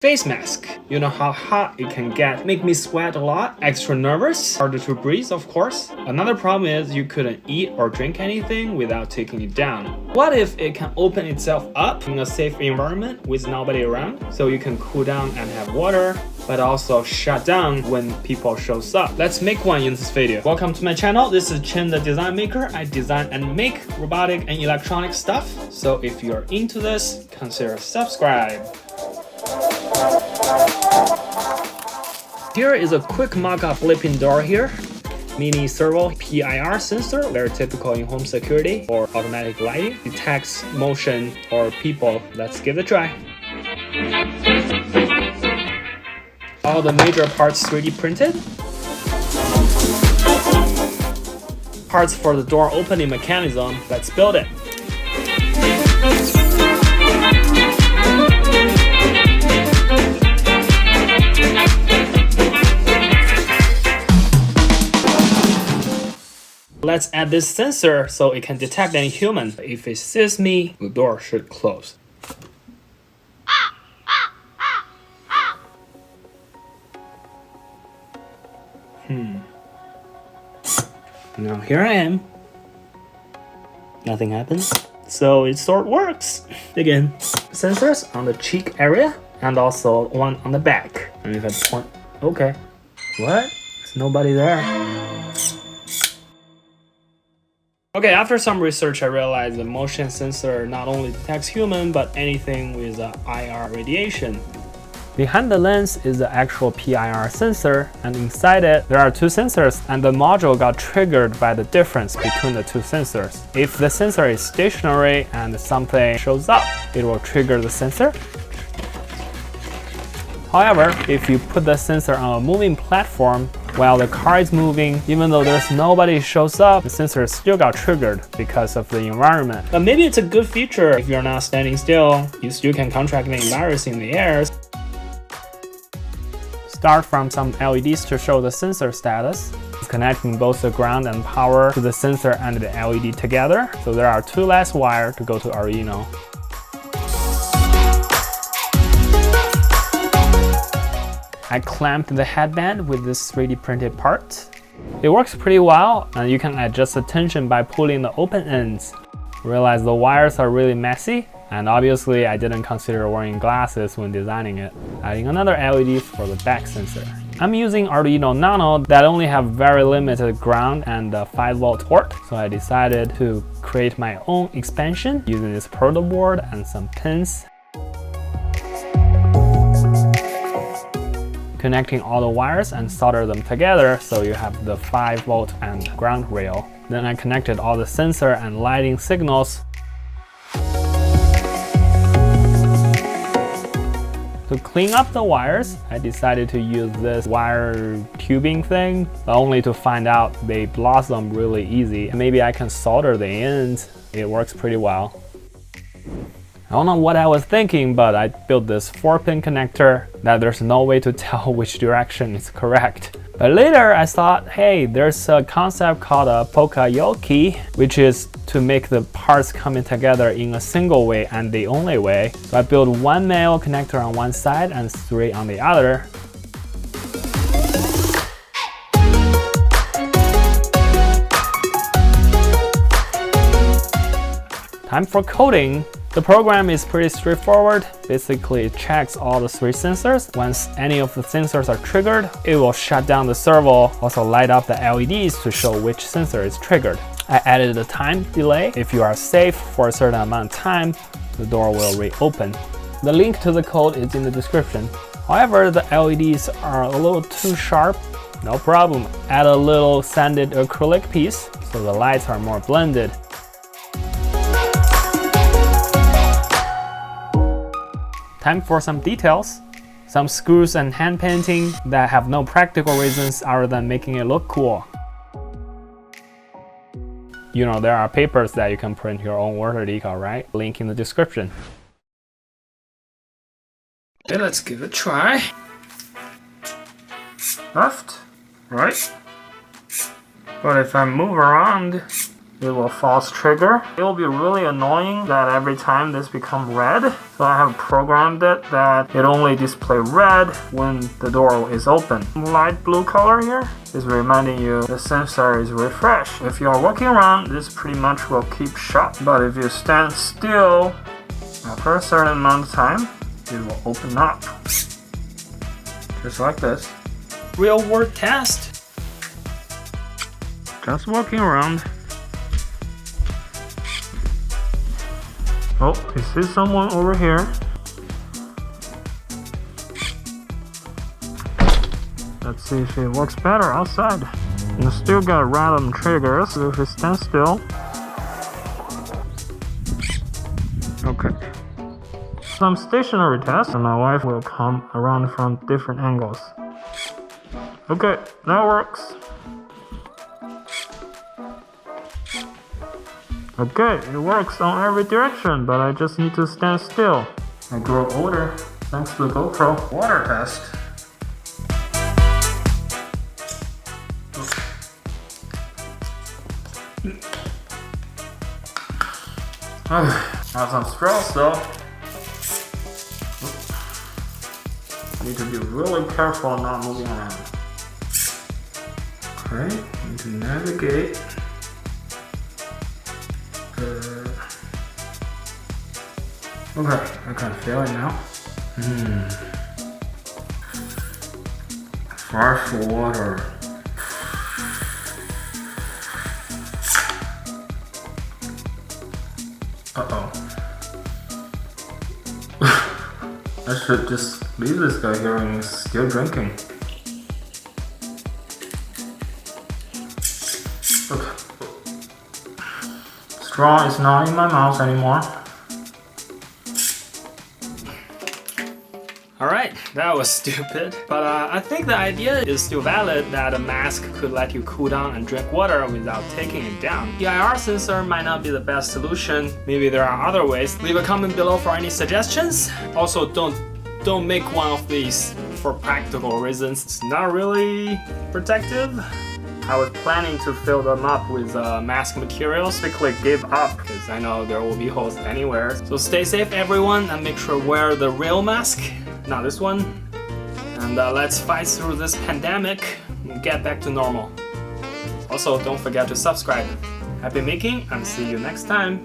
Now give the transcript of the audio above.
Face mask. You know how hot it can get. Make me sweat a lot. Extra nervous. Harder to breathe, of course. Another problem is you couldn't eat or drink anything without taking it down. What if it can open itself up in a safe environment with nobody around? So you can cool down and have water, but also shut down when people shows up. Let's make one in this video. Welcome to my channel. This is Chen the Design Maker. I design and make robotic and electronic stuff. So if you're into this, consider subscribe. Here is a quick mock-up flipping door here. Mini servo PIR sensor, very typical in home security or automatic lighting. Detects motion or people. Let's give it a try. All the major parts 3D printed. Parts for the door opening mechanism. Let's build it. Let's add this sensor so it can detect any human. If it sees me, the door should close. Now here I am. Nothing happens. So it sort of works. Again, sensors on the cheek area and also one on the back. And if I point, okay. What? There's nobody there. Okay, after some research, I realized the motion sensor not only detects human, but anything with IR radiation. Behind the lens is the actual PIR sensor, and inside it, there are two sensors, and the module got triggered by the difference between the two sensors. If the sensor is stationary and something shows up, it will trigger the sensor. However, if you put the sensor on a moving platform, while the car is moving, even though there's nobody shows up, the sensor still got triggered because of the environment. But maybe it's a good feature if you're not standing still, you still can contract the virus in the air. Start from some LEDs to show the sensor status. Connecting both the ground and power to the sensor and the LED together. So there are two less wires to go to Arduino. I clamped the headband with this 3D printed part. It works pretty well, and you can adjust the tension by pulling the open ends. Realize the wires are really messy, and obviously I didn't consider wearing glasses when designing it. Adding another LED for the back sensor. I'm using Arduino Nano that only have very limited ground and a 5-volt port, so I decided to create my own expansion using this Protoboard and some pins. Connecting all the wires and solder them together so you have the 5-volt and ground rail. Then I connected all the sensor and lighting signals. To clean up the wires, I decided to use this wire tubing thing, but only to find out they blossom really easy. Maybe I can solder the ends. It works pretty well. I don't know what I was thinking, but I built this 4-pin connector that there's no way to tell which direction is correct. But later I thought, hey, there's a concept called a polka-yoke, which is to make the parts coming together in a single way and the only way. So I built one male connector on one side and 3 on the other. Time for coding. The program is pretty straightforward. Basically, it checks all the 3 sensors. Once any of the sensors are triggered, it will shut down the servo, also light up the LEDs to show which sensor is triggered. I added a time delay. If you are safe for a certain amount of time, the door will reopen. The link to the code is in the description. However, the LEDs are a little too sharp. No problem. Add a little sanded acrylic piece so the lights are more blended. Time for some details. Some screws and hand painting that have no practical reasons other than making it look cool. You know, there are papers that you can print your own water decal, right? Link in the description. Okay, let's give it a try. Left, right. But if I move around, it will false trigger. It will be really annoying that every time this becomes red. So I have programmed it that it only display red when the door is open. Light blue color here is reminding you the sensor is refreshed. If you're walking around, this pretty much will keep shut. But if you stand still after a certain amount of time, it will open up. Just like this. Real world test. Just walking around. Oh, I see someone over here. Let's see if it works better outside. You still got random triggers if it stands still. Okay. Some stationary tests, and my wife will come around from different angles. Okay, that works. Okay, it works on every direction, but I just need to stand still. I grow older thanks to the GoPro water test. Have some straws though. Need to be really careful not moving around. Okay, need to navigate. Okay, I can feel it now. Fresh water. Uh-oh. I should just leave this guy here and he's still drinking. Okay. Straw is not in my mouth anymore. Alright, that was stupid. But I think the idea is still valid that a mask could let you cool down and drink water without taking it down. The PIR sensor might not be the best solution. Maybe there are other ways. Leave a comment below for any suggestions. Also, don't make one of these for practical reasons. It's not really protective. I was planning to fill them up with mask materials. Quickly gave up because I know there will be holes anywhere. So stay safe everyone and make sure wear the real mask, not this one. And let's fight through this pandemic and get back to normal. Also, don't forget to subscribe. Happy making and see you next time.